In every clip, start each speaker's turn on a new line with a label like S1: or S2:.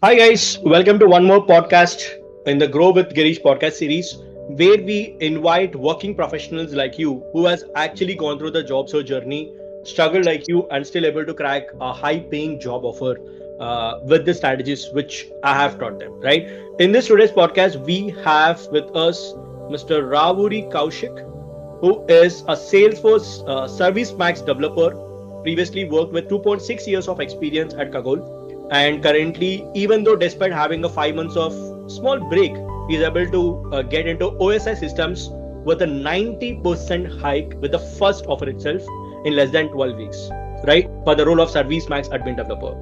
S1: Hi guys, welcome to one more podcast in the Grow with Gireesh podcast series where we invite working professionals like you who has actually gone through the job search journey, struggled like you and still able to crack a high paying job offer with the strategies which I have taught them, right? In this today's podcast, we have with us Mr. Ravuri Kaushik, who is a Salesforce Service Max developer, previously worked with 2.6 years of experience at Kagol, and currently, even though despite having a 5 months of small break, he is able to get into OSI systems with a 90% hike with the first offer itself in less than 12 weeks, right? For the role of Service Max admin developer,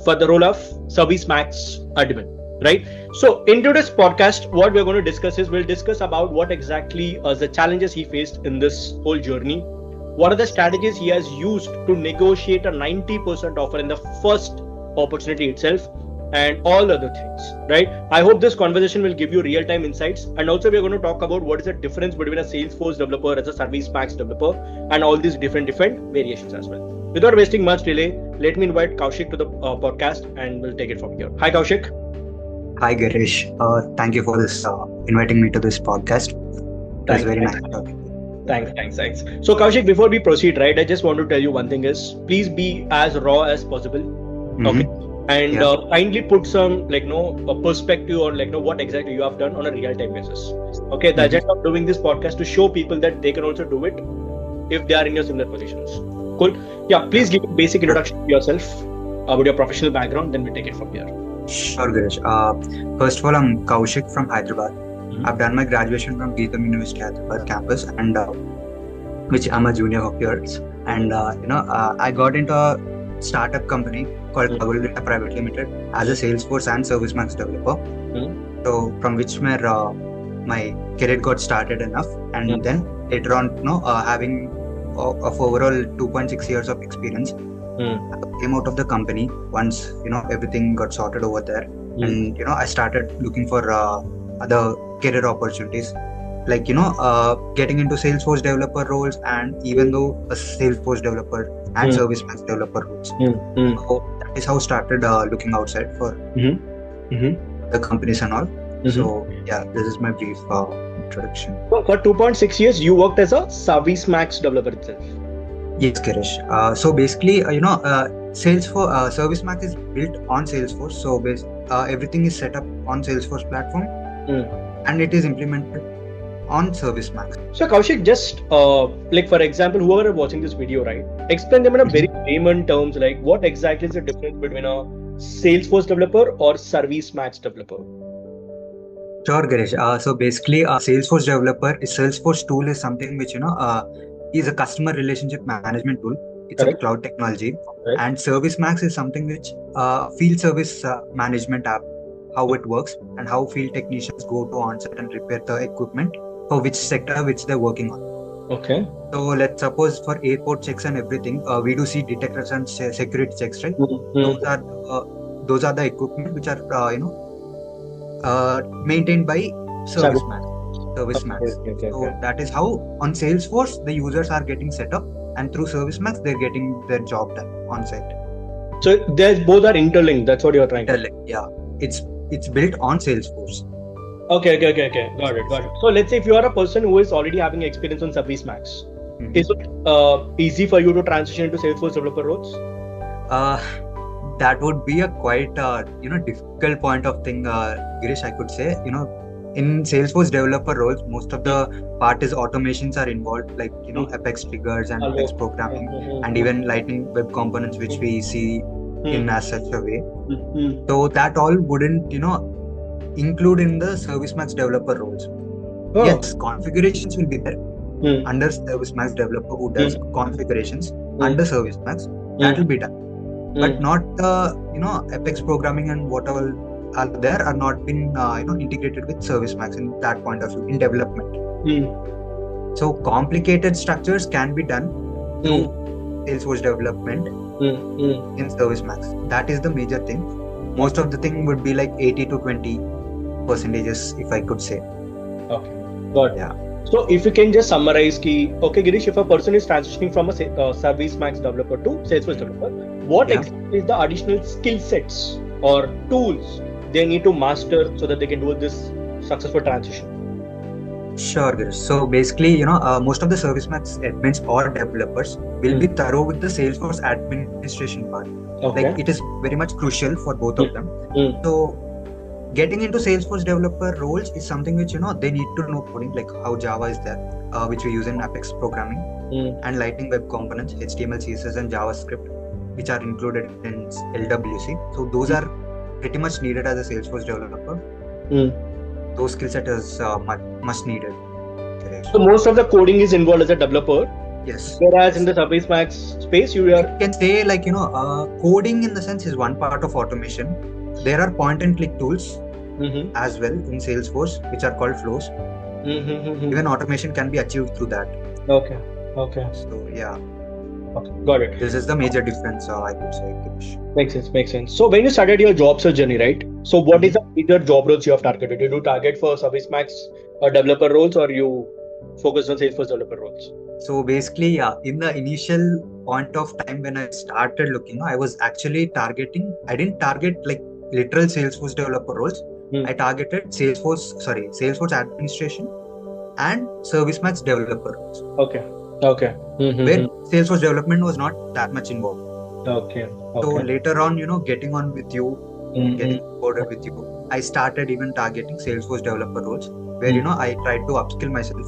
S1: for the role of Service Max admin, right? So in today's podcast, what we're going to discuss is we'll discuss about what exactly the challenges he faced in this whole journey. What are the strategies he has used to negotiate a 90% offer in the first opportunity itself, and all other things, right? I hope this conversation will give you real-time insights, and also we're going to talk about what is the difference between a Salesforce developer as a Service Max developer and all these different variations as well. Without wasting much delay, let me invite Kaushik to the podcast and we'll take it from here. Hi Kaushik.
S2: Hi Gireesh, thank you for this inviting me to this podcast. That's very nice talking.
S1: Thanks. So Kaushik, before we proceed, right, I just want to tell you one thing is please be as raw as possible. Okay, and kindly put some a perspective on what exactly you have done on a real-time basis. Okay, the agenda of doing this podcast to show people that they can also do it if they are in your similar positions. Cool. Yeah, please give a basic introduction to yourself about your professional background, then we take it from here.
S2: Sure, Gireesh. First of all, I'm Kaushik from Hyderabad. I've done my graduation from GITAM University Hyderabad campus, and which I'm a junior of yours. And I got into a startup company called Kagol Data Private Limited as a Salesforce and Service Max developer. So from which my career got started enough, and then later on, having of overall 2.6 years of experience, I came out of the company once everything got sorted over there, and I started looking for other career opportunities, like getting into Salesforce developer roles, and even though a Salesforce developer and Service Max developer roles. So that is how I started looking outside for the companies and all. So yeah, this is my brief introduction.
S1: So for 2.6 years, you worked as a Service Max developer itself.
S2: Yes, Gireesh. So basically, Salesforce Service Max is built on Salesforce. So everything is set up on Salesforce platform, and it is implemented on Service Max.
S1: So Kaushik, just for example, whoever is watching this video, right, explain them in a very layman terms, like what exactly is the difference between a Salesforce developer or Service Max developer?
S2: Sure, Gireesh. So basically, a Salesforce developer, Salesforce tool is something which is a customer relationship management tool. It's a cloud technology, and Service Max is something which field service management app. How it works and how field technicians go to on-site and repair the equipment for which sector which they're working on.
S1: Okay.
S2: So let's suppose for airport checks and everything, we do see detectors and security checks, right? Those are the equipment which are maintained by Service Max. So that is how on Salesforce the users are getting set up, and through Service Max they're getting their job done on site.
S1: So both are interlinked. That's what you're trying to say.
S2: Yeah, it's built on Salesforce.
S1: Okay. Got it. So let's say if you are a person who is already having experience on Service Max, is it easy for you to transition into Salesforce developer roles?
S2: That would be a quite difficult point of thing, Gireesh. I could say in Salesforce developer roles, most of the part is automations are involved, like Apex triggers and Apex programming, and even Lightning web components, which we see in as such a way. So that all wouldn't include in the Service Max developer roles. Yes, configurations will be there under Service Max developer who does configurations under Service Max. That will be done, but not the Apex programming and whatever are there are not been integrated with Service Max in that point of view in development. So complicated structures can be done through Salesforce development in Service Max. That is the major thing. Most of the thing would be like 80 to 20 percentages, if I could say.
S1: Okay, got it. Yeah. So if you can just summarize okay Gireesh, if a person is transitioning from a Service Max developer to Salesforce developer, what exactly is the additional skill sets or tools they need to master so that they can do this successful transition?
S2: Sure, Gireesh. So basically, most of the ServiceMax admins or developers will be thorough with the Salesforce administration part.
S1: Okay.
S2: Like it is very much crucial for both of them. So getting into Salesforce developer roles is something which they need to know coding, like how Java is there, which we use in Apex programming, and Lightning Web Components, HTML, CSS, and JavaScript, which are included in LWC. So those are pretty much needed as a Salesforce developer. Those skill set is much needed.
S1: So most of the coding is involved as a developer.
S2: Yes.
S1: Whereas in the ServiceMax space, you
S2: can say like coding in the sense is one part of automation. There are point and click tools as well in Salesforce, which are called flows. Even automation can be achieved through that.
S1: Okay.
S2: So yeah.
S1: Okay, got it.
S2: This is the major difference, I would say, Gireesh.
S1: Makes sense. So when you started your job search journey, right? So what is the major job roles you have targeted? Did you target for ServiceMax developer roles, or you focus on Salesforce developer roles?
S2: So basically, in the initial point of time when I started looking, I was actually targeting. I didn't target like literal Salesforce developer roles. I targeted Salesforce administration and ServiceMax developer roles.
S1: Okay.
S2: Where Salesforce development was not that much involved.
S1: Okay.
S2: So later on, getting on with you, getting boarded with you, I started even targeting Salesforce developer roles, where I tried to upskill myself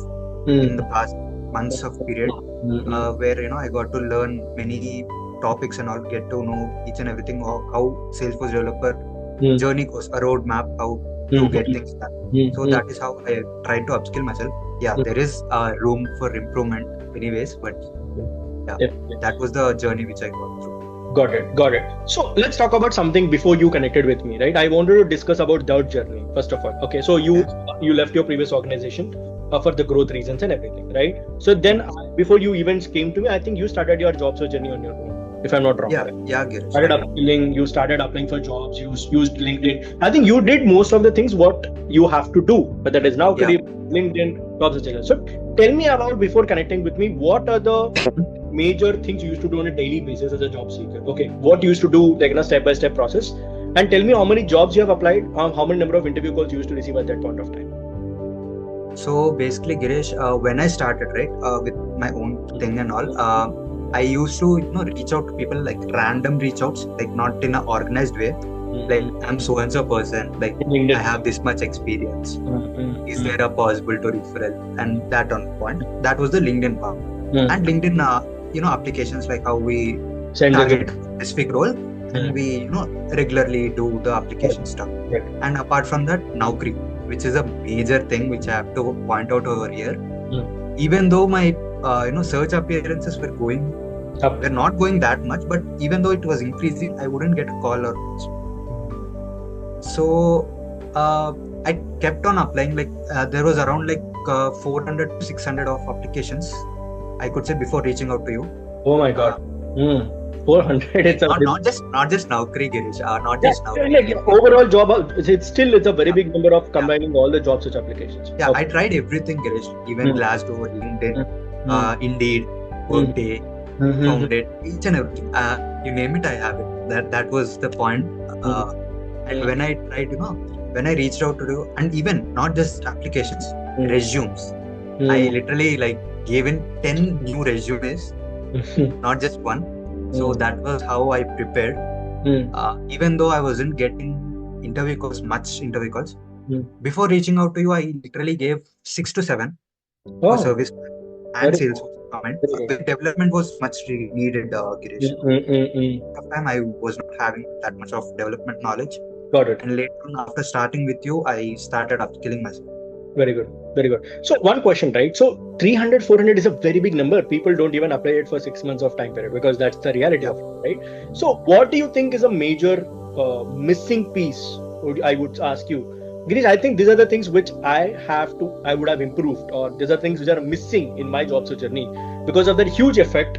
S2: in the past months of period, where I got to learn many topics and all, get to know each and everything how Salesforce developer journey goes, a roadmap, how to get things done. So that is how I tried to upskill myself. Yeah, there is room for improvement anyways, but that was the journey which I got through.
S1: Got it. So let's talk about something before you connected with me, right? I wanted to discuss about that journey first of all. Okay, so you left your previous organization for the growth reasons and everything, right? So then before you even came to me, I think you started your job search journey on your own, if I'm not wrong.
S2: Yeah, Gireesh.
S1: Started upskilling, you started applying for jobs, you used LinkedIn. I think you did most of the things what you have to do, but that is now career, LinkedIn, jobs, etc. So tell me about, before connecting with me, what are the major things you used to do on a daily basis as a job seeker? Okay, what you used to do, like in a step-by-step process, and tell me how many jobs you have applied, how many number of interview calls you used to receive at that point of time.
S2: So basically, Gireesh, when I started, right, with my own thing and all, I used to reach out to people, like random reach outs, like not in an organized way. Like, I'm so and so person, like I have this much experience. Is there a possible to referral? And that on point. That was the LinkedIn part. And LinkedIn, applications like how we target a specific role, and we regularly do the application stuff. And apart from that, Naukri, which is a major thing which I have to point out over here. Even though my search appearances were going up, they're not going that much, but even though it was increasing, I wouldn't get a call or so I kept on applying. Like there was around like 400 to 600 of applications, I could say, before reaching out to you.
S1: Oh my God. 400. It's
S2: not just Naukri, Gireesh. Not just Naukri.
S1: Like overall job, it's a very big number of combining all the job search applications.
S2: Yeah, I tried everything, Gireesh. Even Glassdoor, LinkedIn, Indeed, Workday, Founded, each and everything. You name it, I have it. That was the point. And when I tried, when I reached out to you, and even not just applications, resumes. I literally gave in 10 new resumes, not just one. So that was how I prepared. Even though I wasn't getting much interview calls, before reaching out to you, I literally gave 6 to 7 for service and sales comment. The development was much needed, Gireesh. At the time, I was not having that much of development knowledge.
S1: Got it.
S2: And later on, after starting with you, I started upskilling myself.
S1: Very good. So one question, right? So 300, 400 is a very big number. People don't even apply it for 6 months of time period, because that's the reality of it, right? So what do you think is a major missing piece? I would ask you, Gireesh. I think these are the things which I would have improved, or these are things which are missing in my job search journey because of that huge effort.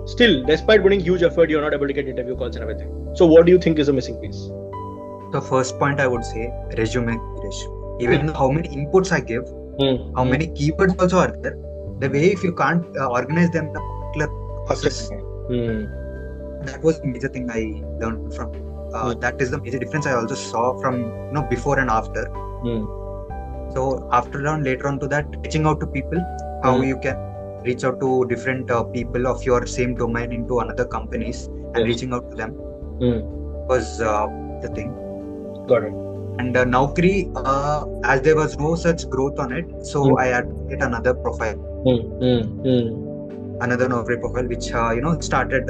S1: Still, despite putting huge effort, you're not able to get interview calls and everything. So what do you think is a missing piece?
S2: The first point I would say, resume, Gireesh. Even how many inputs I give, how many keywords also are there, the way if you can't organize them in a particular process. That was the major thing I learned from. that is the major difference I also saw from before and after. So later on to that, reaching out to people, how you can reach out to different people of your same domain into another companies and reaching out to them was the thing.
S1: Got it.
S2: And Naukri, as there was no such growth on it, so I had to get another profile, another Naukri profile, which started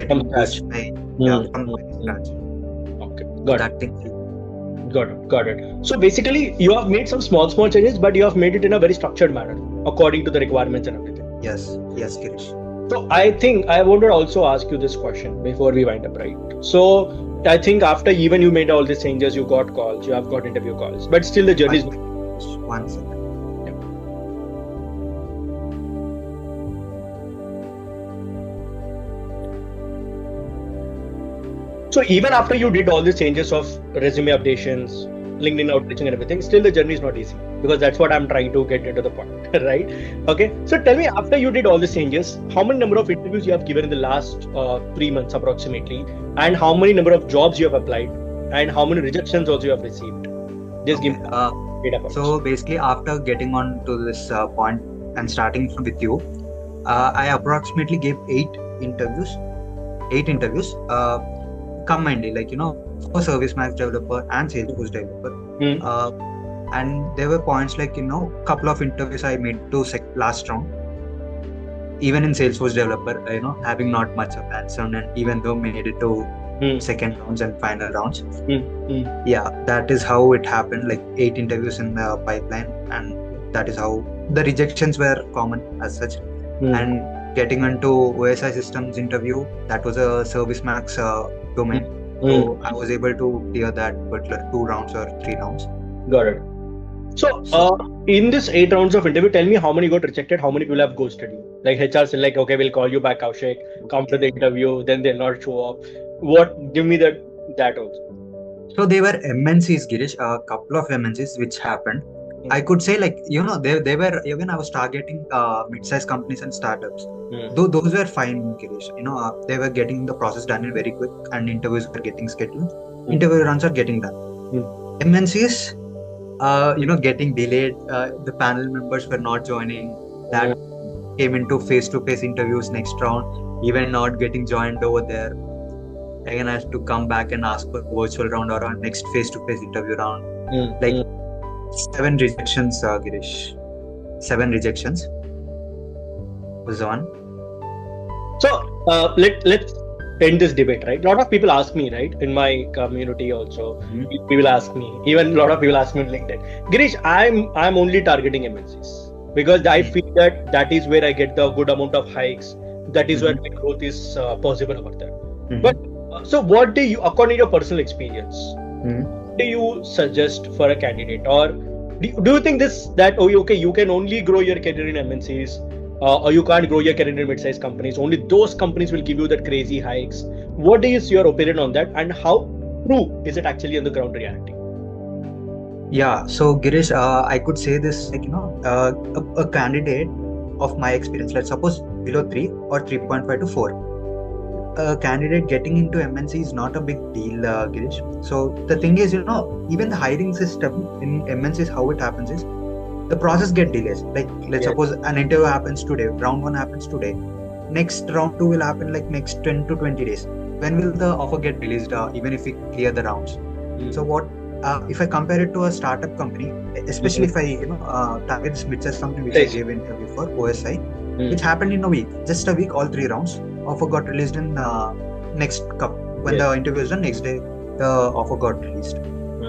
S1: from scratch.
S2: From scratch.
S1: Okay, got
S2: that
S1: it.
S2: thing.
S1: Got it. So basically, you have made some small changes, but you have made it in a very structured manner, according to the requirements and everything.
S2: Yes, Gireesh.
S1: So I think I wanted to also ask you this question before we wind up, right? So I think after even you made all these changes, you got calls, you have got interview calls, but still the journey is...
S2: One second.
S1: So even after you did all these changes of resume updations, LinkedIn outreaching and everything, still the journey is not easy, because that's what I'm trying to get into the point, right? Okay. So tell me, after you did all these changes, how many number of interviews you have given in the last 3 months approximately, and how many number of jobs you have applied, and how many rejections also you have received? Just give me data points.
S2: So basically, after getting on to this point and starting with you, I approximately gave 8 interviews. Combinedly, for Service Max developer and Salesforce developer. And there were points like, couple of interviews I made to last round. Even in Salesforce developer, having not much of hands-on, and even though made it to second rounds and final rounds. Yeah, that is how it happened, like 8 interviews in the pipeline, and that is how the rejections were common as such. And getting into OSI systems interview, that was a Service Max domain. So I was able to clear that particular 2 rounds or 3 rounds.
S1: Got it. So in this 8 rounds of interview, tell me how many got rejected, how many people have ghosted you? Like HR said, like, okay, we'll call you back, Kaushik, come to the interview, then they'll not show up. Give me that also.
S2: So they were MNCs, Gireesh, a couple of MNCs which happened. I could say, like, they were, even I was targeting mid-sized companies and startups. Though those were fine, Gireesh. They were getting the process done in very quick, and interviews were getting scheduled. Interview runs are getting done. MNCs, getting delayed. The panel members were not joining. That came into face-to-face interviews next round, even not getting joined over there. Again, I had to come back and ask for virtual round or a next face-to-face interview round. 7 rejections, Gireesh. 7 rejections was one.
S1: So let's end this debate, right? A lot of people ask me, right, in my community also. People ask me, even a lot of people ask me on LinkedIn, Gireesh, I'm only targeting MNCs because I feel that is where I get the good amount of hikes. That is where my growth is possible over there. But so what do you, according to your personal experience, do you suggest for a candidate, or do you think you can only grow your career in MNCs, or you can't grow your career in mid-sized companies? Only those companies will give you that crazy hikes. What is your opinion on that, and how true is it actually on the ground reality?
S2: Yeah, so Gireesh, I could say this, like, a candidate of my experience, let's suppose below 3 or 3.5 to 4. A candidate getting into MNC is not a big deal, Gireesh. So the thing is, even the hiring system in MNCs, how it happens is the process get delays. Like, let's suppose an interview happens today, round 1 happens today. Next round 2 will happen like next 10 to 20 days. When will the offer get released, even if we clear the rounds? So what, if I compare it to a startup company, especially if I, target this mid-sized company which I gave interview for, OSI, which happened in a week, just a week, all 3 rounds. Offer got released in next cup. When the interview is done, next day the offer got released.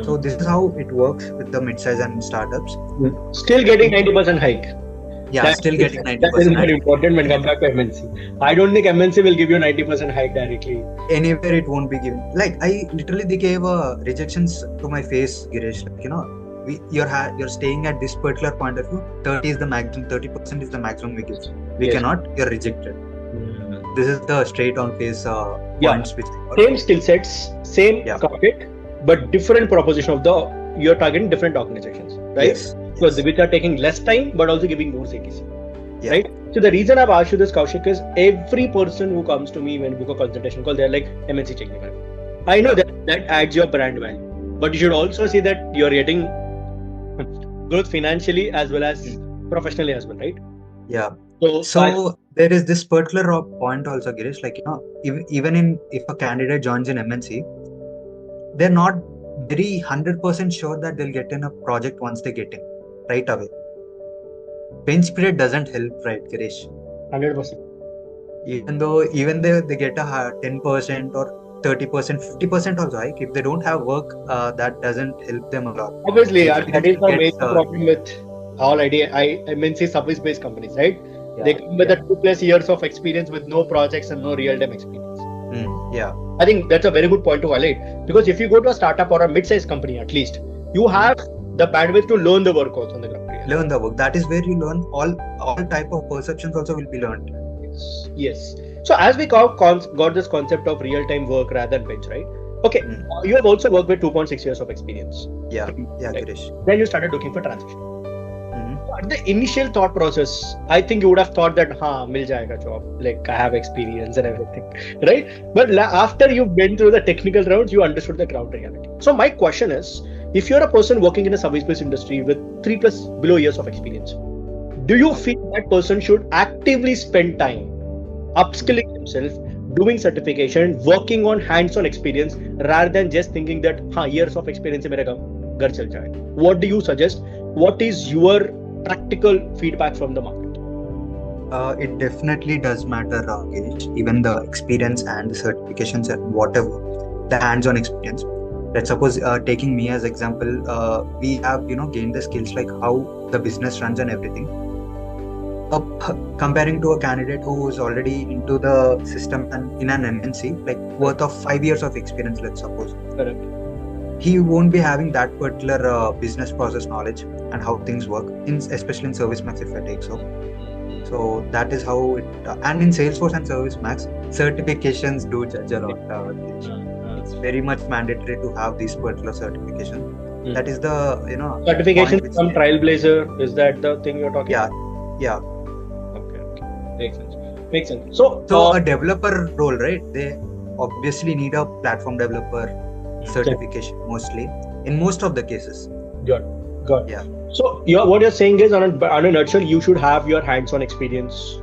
S2: So this is how it works with the mid-size and startups.
S1: Still getting 90% hike.
S2: Yeah, still getting 90%.
S1: That is very important when compared to MNC. I don't think MNC will give you 90% hike directly.
S2: Anywhere it won't be given. Like, they gave rejections to my face, Gireesh. Like, you're staying at this particular point of view. 30 is the maximum. 30% is the maximum we give. We cannot. You're rejected. This is the straight on face points. Which
S1: same skill sets, same target, but different proposition of you're targeting different organizations, right?
S2: Yes.
S1: So which are taking less time but also giving more CTC, right? So the reason I've asked you this, Kaushik, is every person who comes to me when we book a consultation call, they're like, MNC check me. I know that adds your brand value, but you should also see that you're getting growth financially as well as professionally as well, right?
S2: Yeah.
S1: So
S2: So there is this particular point also, Girish, like, even if a candidate joins in MNC, they're not very 100% sure that they'll get in a project once they get in right away. Bench period doesn't help, right, Girish?
S1: 100%.
S2: Even though they get a 10% or 30%, 50% also hike, if they don't have work, that doesn't help them a lot.
S1: Obviously,
S2: Experience
S1: that is the
S2: gets,
S1: major problem with all MNC service-based companies, right?
S2: Yeah,
S1: They come with a 2+ years of experience with no projects and no real-time experience.
S2: Yeah.
S1: I think that's a very good point to highlight, because if you go to a startup or a mid-sized company, at least you have the bandwidth to learn the work also on the ground.
S2: Learn the work. That is where you learn all type of perceptions also will be learned.
S1: Yes. So as we got this concept of real-time work rather than bench, right? Okay. You have also worked with 2.6 years of experience.
S2: Yeah,
S1: right?
S2: Girish.
S1: Then you started looking for transition. So at the initial thought process, I think you would have thought that, mil jayega job, like I have experience and everything, right? But after you've been through the technical rounds, you understood the ground reality. So my question is, if you're a person working in a service-based industry with 3+ below years of experience, do you feel that person should actively spend time upskilling himself, doing certification, working on hands-on experience, rather than just thinking that years of experience mein mera ghar chal jayega? What do you suggest? What is your practical feedback from the market?
S2: It definitely does matter, Gireesh. Even the experience and the certifications and whatever, the hands-on experience. Let's suppose, taking me as example, we have gained the skills like how the business runs and everything. Comparing to a candidate who is already into the system and in an MNC, like worth of 5 years of experience, let's suppose.
S1: Correct.
S2: He won't be having that particular business process knowledge and how things work, especially in ServiceMax if I take so. So that is how it, and in Salesforce and ServiceMax, certifications do judge a lot. It's very much mandatory to have these particular certifications. That is the
S1: certification from Trailblazer. Is that the thing you're talking about?
S2: Yeah.
S1: Okay. Makes sense. So
S2: a developer role, right? They obviously need a platform developer certification mostly in most of the cases.
S1: Got. Yeah. So what you're saying is, on a nutshell, you should have your hands-on experience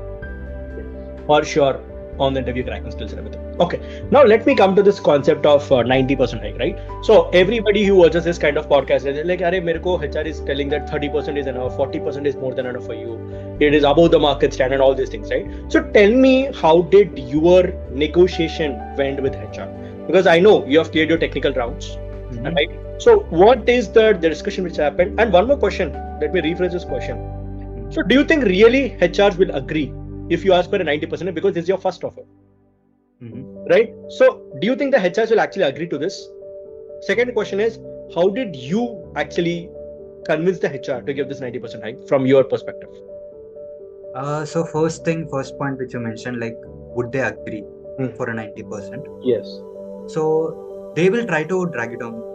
S1: for sure on the interview cracking skills and everything. Okay. Now let me come to this concept of 90% hike, right? So everybody who watches this kind of podcast is like, "Arey, mere ko HR is telling that 30% is enough, 40% is more than enough for you. It is above the market standard, all these things, right?" So tell me, how did your negotiation went with HR? Because I know you have cleared your technical rounds, right? So what is the discussion which happened? And one more question, let me rephrase this question. So do you think really HRs will agree if you ask for a 90%, because this is your first offer, right? So do you think the HRs will actually agree to this? Second question is, how did you actually convince the HR to give this 90% hike from your perspective?
S2: So first point which you mentioned, like, would they agree for a 90%?
S1: Yes.
S2: So they will try to drag it on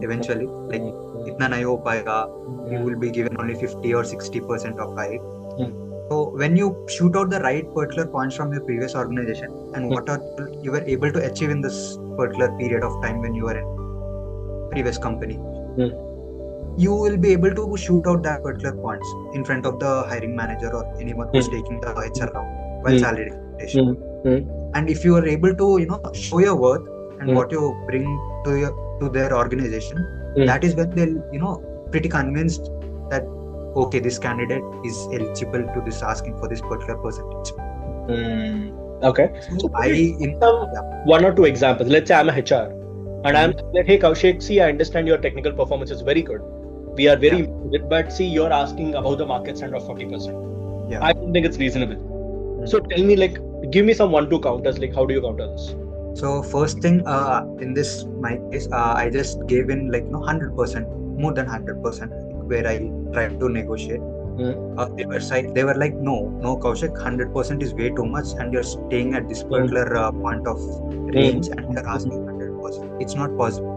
S2: eventually. Like, itna nahi ho payega, you will be given only 50 or 60% of hike. So when you shoot out the right particular points from your previous organization and what you were able to achieve in this particular period of time when you were in previous company, you will be able to shoot out that particular points in front of the hiring manager or anyone who's taking the HR round while salary expectation. And if you are able to show your worth and what you bring to their organization, that is when they'll pretty convinced that okay, this candidate is eligible to this, asking for this particular percentage.
S1: Okay. So one or two examples. Let's say I'm a HR and I'm like, "Hey Kaushik, see, I understand your technical performance is very good. We are very impressive, but see, you're asking about the market standard of 40%. I don't think it's reasonable. So tell me, like, give me some 1-2 counters. Like, how do you counter this?"
S2: So first thing, in this my case, I just gave in 100%, more than 100%, where I tried to negotiate. They were like, no Kaushik, 100% is way too much, and you're staying at this particular point of range and you're asking 100%. It's not possible.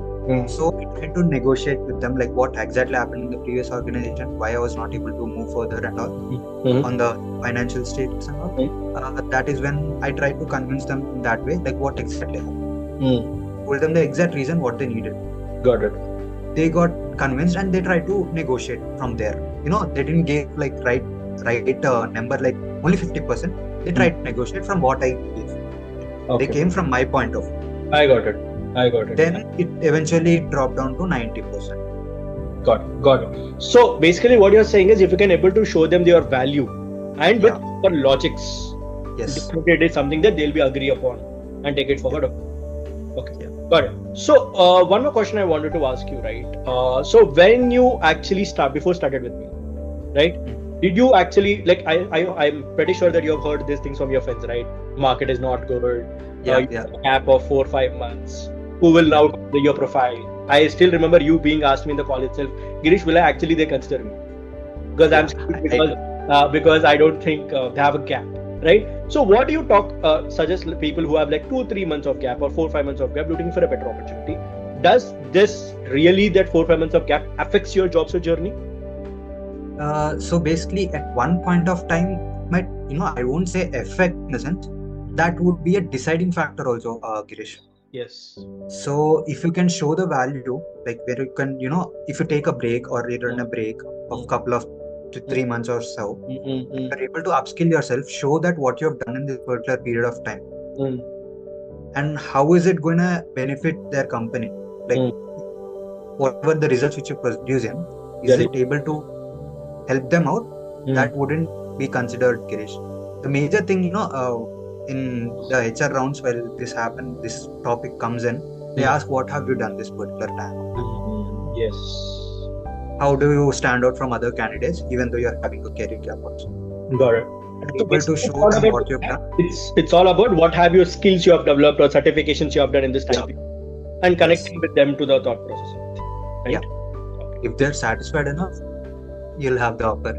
S2: So I tried to negotiate with them, like what exactly happened in the previous organization, why I was not able to move further and all on the financial status and all. That is when I tried to convince them in that way, like what exactly happened. told them the exact reason what they needed.
S1: Got it.
S2: They got convinced and they tried to negotiate from there. They didn't give like right number, like only 50%. They tried to negotiate from what I gave.
S1: Okay.
S2: They came from my point of view.
S1: I got it.
S2: Then it eventually dropped down to 90%.
S1: Got it. So basically what you're saying is if you can able to show them your value and with for logics,
S2: Yes.
S1: it is something that they'll be agree upon and take it forward. Okay.
S2: Yeah.
S1: Got it. So one more question I wanted to ask you, right? So when you actually started with me, right? Did you actually I'm pretty sure that you have heard these things from your friends, right? Market is not good.
S2: Yeah.
S1: A gap of 4 or 5 months. Who will now do your profile? I still remember you being asked me in the call itself, Gireesh, will I actually they consider me? Because I'm because I don't think they have a gap, right? So what do you suggest people who have like 2-3 months of gap or 4-5 months of gap looking for a better opportunity? Does this really that 4-5 months of gap affects your job search journey?
S2: So basically, at one point of time, might I won't say effect in the sense that would be a deciding factor also, Gireesh.
S1: Yes.
S2: So if you can show the value, like where you can, if you take a break or you run a break of couple of 3 months or so, you're able to upskill yourself, show that what you have done in this particular period of time, and how is it going to benefit their company? Like whatever the results which you produce in, is it able to help them out? That wouldn't be considered, Gireesh. The major thing, in the HR rounds where this topic comes in, they ask, what have you done this particular time?
S1: Yes.
S2: How do you stand out from other candidates, even though you're having a career gap also?
S1: Got it.
S2: Able to show them what you've done.
S1: It's all about what have your skills you have developed or certifications you have done in this time and connecting with them to the thought process. Right?
S2: Yeah. If they're satisfied enough, you'll have the offer.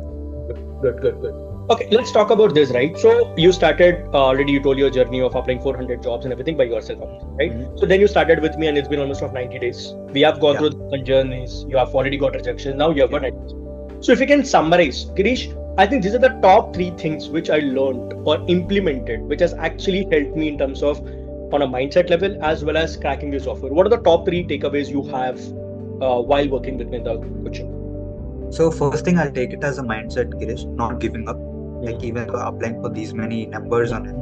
S1: Good. Okay, let's talk about this, right? So you started already. You told your journey of applying 400 jobs and everything by yourself, right? So then you started with me, and it's been almost 90 days. We have gone through different journeys. You have already got rejection. Now you have got ideas. So if you can summarize, Gireesh, I think these are the top 3 things which I learned or implemented, which has actually helped me in terms of on a mindset level as well as cracking this offer. What are the top 3 takeaways you have while working with me in the coaching?
S2: So first thing, I'll take it as a mindset, Gireesh, not giving up. Like even applying for these many numbers on it.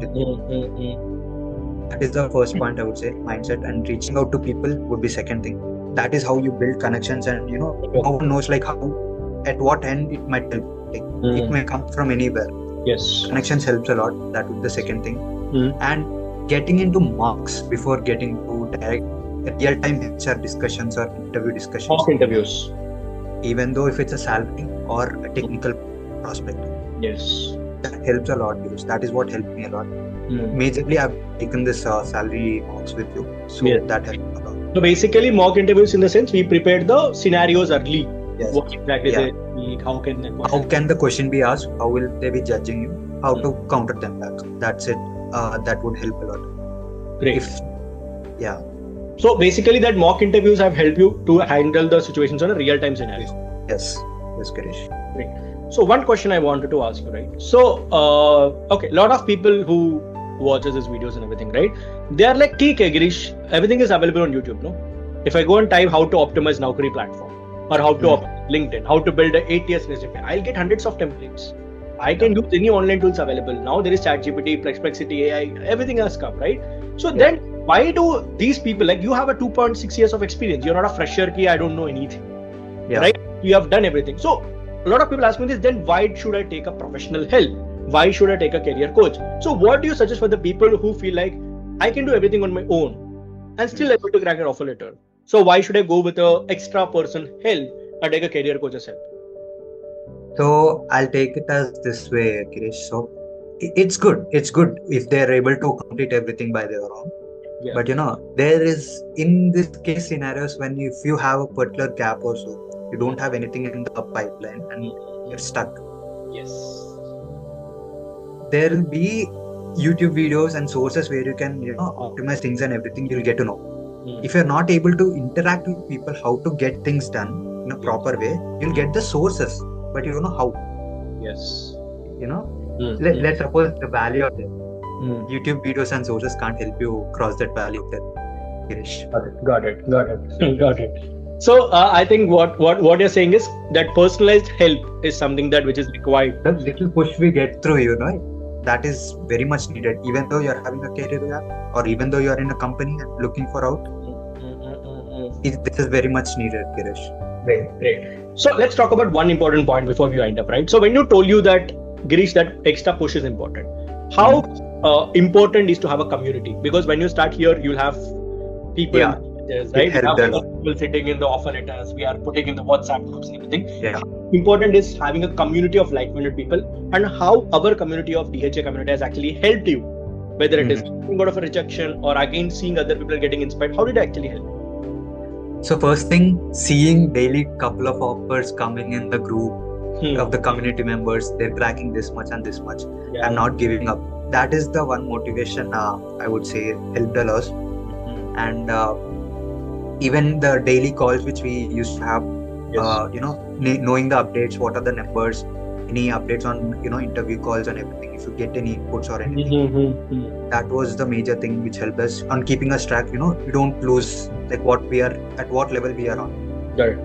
S2: That is the first point I would say, mindset, and reaching out to people would be second thing. That is how you build connections, and no one knows like how, at what end it might help. Like it may come from anywhere.
S1: Yes.
S2: Connections helps a lot. That would be the second thing. And getting into mocks before getting to direct real-time HR discussions or interview discussions.
S1: Mock interviews.
S2: Even though if it's a salary or a technical prospect.
S1: Yes.
S2: That helps a lot, because that is what helped me a lot. Majorly, I've taken this salary mocks with you, so that helped a lot.
S1: So basically, mock interviews in the sense we prepared the scenarios early.
S2: Yes.
S1: What exactly they speak? How can
S2: the question be asked? How will they be judging you? How to counter them back? That's it. That would help a lot.
S1: Great.
S2: Yeah.
S1: So basically, that mock interviews have helped you to handle the situations on a real-time scenario.
S2: Yes, Gireesh.
S1: Great. So one question I wanted to ask you, right? So, okay, a lot of people who watches these videos and everything, right? They are like, "Okay, Gireesh, everything is available on YouTube, no? If I go and type how to optimize Naukri platform or how to optimize LinkedIn, how to build an ATS resume, I'll get hundreds of templates. I can use any online tools available. Now there is ChatGPT, Perplexity, AI, everything has come, right? So then why do these people, like you have a 2.6 years of experience, you're not a fresher key, I don't know anything, right? You have done everything. So a lot of people ask me this, then why should I take a professional help? Why should I take a career coach? So what do you suggest for the people who feel like I can do everything on my own and still able to crack an offer letter? So why should I go with a extra person help and take a career coach's help?
S2: So I'll take it as this way, Gireesh. So it's good. It's good if they're able to complete everything by their own. Yeah. But there is, in this case scenarios, when if you have a particular gap or so, you don't have anything in the pipeline and you're stuck.
S1: Yes.
S2: There will be YouTube videos and sources where you can optimize things and everything. You'll get to know. If you're not able to interact with people, how to get things done in a proper way, you'll get the sources, but you don't know how.
S1: Yes.
S2: Let's suppose the value of it. YouTube videos and sources can't help you cross that value. Girish.
S1: Got it. Got it. Got it. So I think what you're saying is that personalized help is something that which is required.
S2: The little push we get through, that is very much needed. Even though you're having a career gap, or even though you're in a company and looking for out, this is very much needed, Gireesh.
S1: Great. So let's talk about one important point before we wind up, right? So when you told you that, Gireesh, that extra push is important, how important is to have a community? Because when you start here, you'll have people, right? We have people sitting in the offer letters, we are putting in the WhatsApp groups and everything.
S2: Yeah.
S1: Important is having a community of like-minded people, and how our community of DHA community has actually helped you, whether it is coming out of a rejection or again seeing other people getting inspired. How did it actually help?
S2: So first thing, seeing daily couple of offers coming in the group of the community members, they're cracking this much and this much. I'm not giving up. That is the one motivation I would say helped a lot. And even the daily calls which we used to have, knowing the updates, what are the numbers, any updates on interview calls and everything. If you get any inputs or anything, that was the major thing which helped us on keeping us track. We don't lose like what we are at, what level we are on.
S1: Right.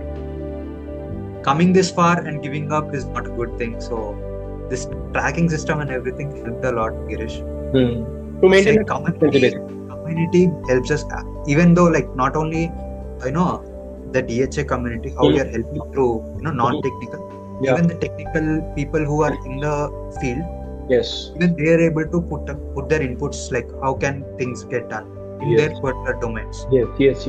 S2: Coming this far and giving up is not a good thing. So this tracking system and everything helped a lot, Gireesh.
S1: To maintain
S2: community helps us, even though like not only the DHA community, how we are helping through non-technical. Even the technical people who are in the field, even they are able to put their inputs, like how can things get done in their particular domains.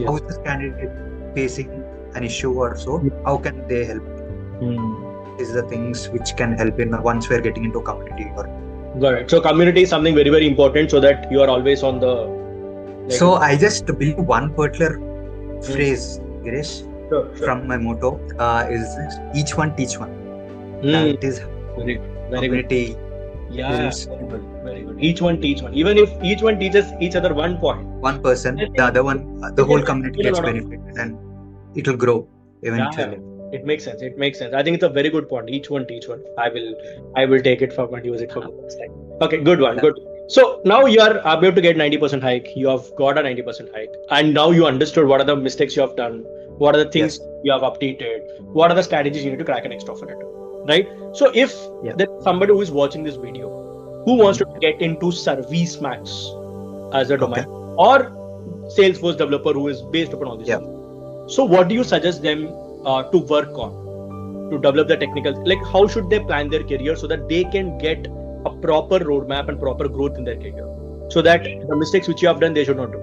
S2: How is this candidate facing an issue or so? How can they help? These are the things which can help in once we're getting into community.
S1: Got it. So community is something very, very important, so that you are always on the.
S2: So I just believe one particular phrase, Gireesh, from my motto is each one teach one. That is
S1: very
S2: community.
S1: Very good. Each one teach one. Even if each one teaches each other one point,
S2: one person, the other one, the whole community gets benefited, and it will grow eventually.
S1: It makes sense. I think it's a very good point. Each one teach one. I will take it from and use it for next time. Okay, good one. Good. So now you are about to get 90% hike. You have got a 90% hike, and now you understood what are the mistakes you have done, what are the things you have updated, what are the strategies you need to crack an extra offer letter, right? So if there's somebody who is watching this video who wants to get into Service Max as a domain, or Salesforce developer who is based upon all this, so what do you suggest them to work on to develop the technical? Like, how should they plan their career so that they can get a proper roadmap and proper growth in their career, so that the mistakes which you have done they should not do?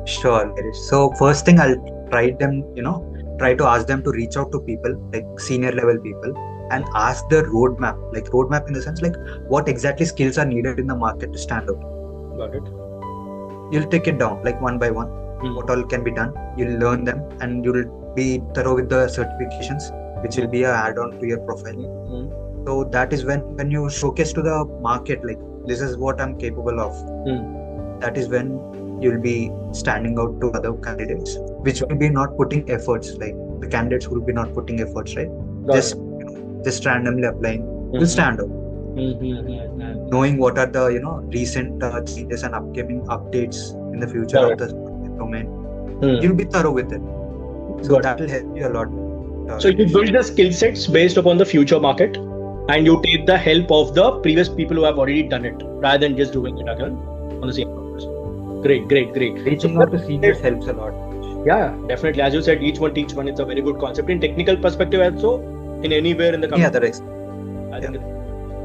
S2: Sure. So first thing, I'll try to ask them to reach out to people like senior level people and ask the roadmap. Like roadmap in the sense like what exactly skills are needed in the market to stand out.
S1: Got it.
S2: You'll take it down like one by one. What all can be done. You'll learn them and you'll be thorough with the certifications, which will be an add-on to your profile. So that is when you showcase to the market, like this is what I'm capable of. That is when you'll be standing out to other candidates, which will be not putting efforts. Like the candidates will be not putting efforts, right? Just randomly applying, will stand out. Knowing what are the recent changes and upcoming updates in the future of the domain, you'll be thorough with it. So that will help you a lot.
S1: So you build the skill sets based upon the future market, and you take the help of the previous people who have already done it, rather than just doing it again on the same purpose. Great.
S2: Reaching out to seniors helps a lot.
S1: Yeah, definitely. As you said, each one teach one. It's a very good concept in technical perspective, also in anywhere in the company. I think.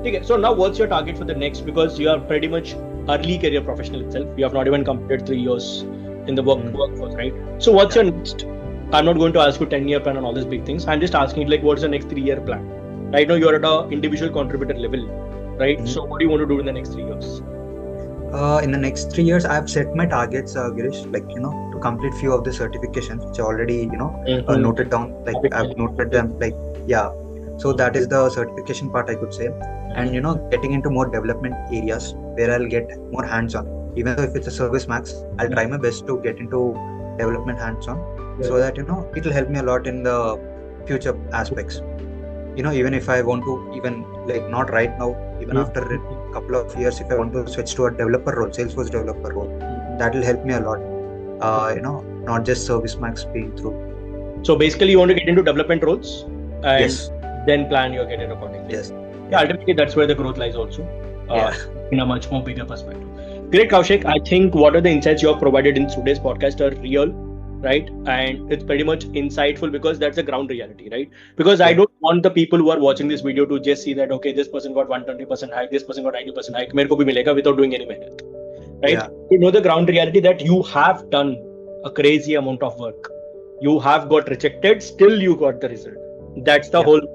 S1: Okay, so now what's your target for the next? Because you are pretty much early career professional itself. You have not even completed 3 years in the workforce, right? So what's your next? I'm not going to ask you 10-year plan and all these big things. I'm just asking like, what's the next 3-year plan? Right now you're at a individual contributor level, right? So what do you want to do in the next 3 years?
S2: In the next 3 years, I've set my targets, Gireesh, like, to complete few of the certifications, which I already, noted down, like I've noted them, like, so that is the certification part, I could say. And, getting into more development areas where I'll get more hands-on. Even though if it's a Service Max, I'll try my best to get into development hands-on, so that, it'll help me a lot in the future aspects. Even if I want to, even like not right now, even after a couple of years, if I want to switch to a developer role, Salesforce developer role, that will help me a lot. not just service max being through.
S1: So basically, you want to get into development roles and
S2: Yes.
S1: then plan your career accordingly.
S2: Yes.
S1: Yeah, ultimately that's where the growth lies also,
S2: Yeah.
S1: in a much more bigger perspective. Great, Kaushik. I think what are the insights you have provided in today's podcast are real, right? And it's pretty much insightful because that's the ground reality, right? Because I
S2: Yeah.
S1: don't want the people who are watching this video to just see that, okay, this person got 120% hike, this person got 90% hike, मेरे को भी मिलेगा without doing any mehnat, right?
S2: Yeah.
S1: You know the ground reality that you have done a crazy amount of work. You have got rejected, still you got the result. That's the
S2: Yeah.
S1: whole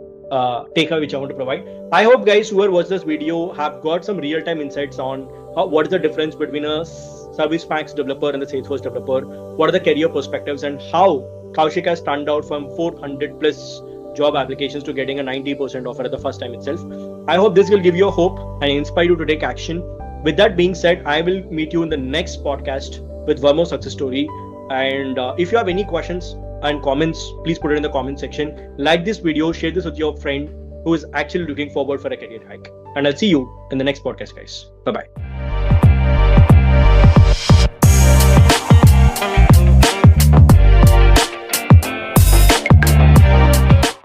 S1: takeaway which I want to provide. I hope guys who are watched this video have got some real-time insights on what is the difference between a service packs developer and the Salesforce developer. What are the career perspectives and how Kaushik has turned out from 400 plus job applications to getting a 90% offer at the first time itself. I hope this will give you a hope and inspire you to take action. With that being said, I will meet you in the next podcast with one more success story. And if you have any questions and comments, please put it in the comment section. Like this video, share this with your friend who is actually looking forward for a career hike. And I'll see you in the next podcast, guys. Bye-bye.